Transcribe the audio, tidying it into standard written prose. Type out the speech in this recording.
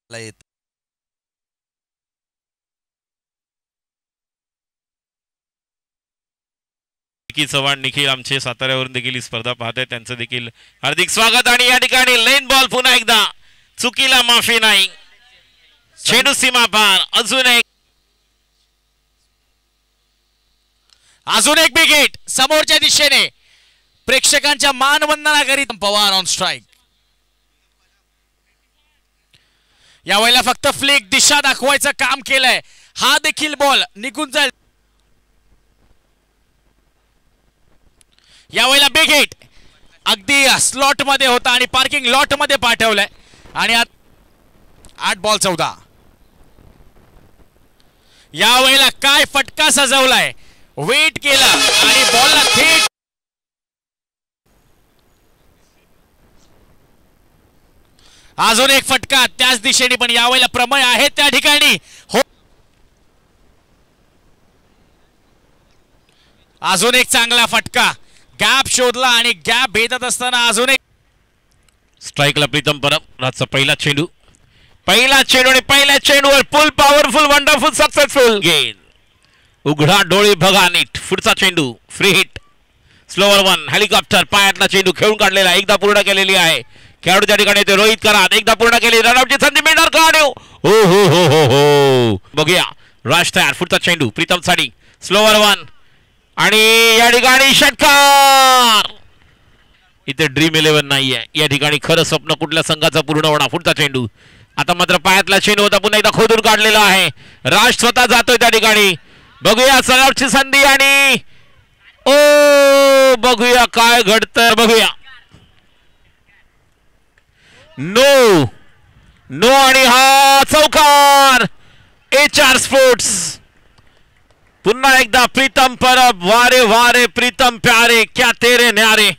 येत चव्हाण निखिल आमचे साताऱ्यावरून देखील ही स्पर्धा पाहत त्यांचं देखील हार्दिक स्वागत। आणि या ठिकाणी लेन बॉल पुन्हा एकदा चुकीला माफी नाही, चेंडू सीमा पार, अजून एक विकेट समोरच्या दिशेने प्रेक्षकांच्या मानवंदना करीत पवार ऑन स्ट्राइक। यावेळेला फक्त फ्लिक दिशा दाखवायचं काम केलंय, हा देखील बॉल निघून जाईल। यावेळेला बिग हिट अगदी स्लॉट मध्ये होता आणि पार्किंग लॉट मध्ये पाठवलंय आणि 8 बॉल 14। यावेळेला काय फटका सजवलाय, वेट केला आणि बॉलला थेट अजून एक फटका त्याच दिशेने, पण यावेळेला प्रमेय आहे त्या ठिकाणी हो। अजून एक चांगला फटका, गॅप शोधला आणि गॅप भेटत असताना अजून एक स्ट्राइकला प्रीतम परब। रातचा पहिला चेंडू आणि पहिल्या चेंडूवर full powerful wonderful successful gain. उघडा डोळे बघा नीट, पुढचा चेंडू free hit, slower one, helicopter पायातला चेंडू खेळून काढलेला, एकदा पूर्ण केलेली आहे खेळाडूच्या ठिकाणी ते रोहित करात, एकदा पूर्ण केली, रनआउटची संधी मिळणार का? हो हो हो हो हो बघूया, राज तयार, पुढचा चेंडू प्रीतम साठी, स्लोअर वन आणि या ठिकाणी षटकार। इथे ड्रीम 11 नाहीये, या ठिकाणी खरं स्वप्न कुठल्या संघाचा पूर्ण होणार। पुढचा चेंडू आता मात्र पायातला चेंडू होता, पुन्हा एकदा खोदून काढलेला आहे, राज स्वतः जातोय त्या ठिकाणी, बघूया सरावची संधी आणि ओ बघूया काय घडतं, बघूया नो नो आणि हा चौकार। HR स्पोर्ट्स पुन्हा एकदा प्रीतम परब, वारे वारे प्रीतम प्यारे क्या तेरे न्यारे।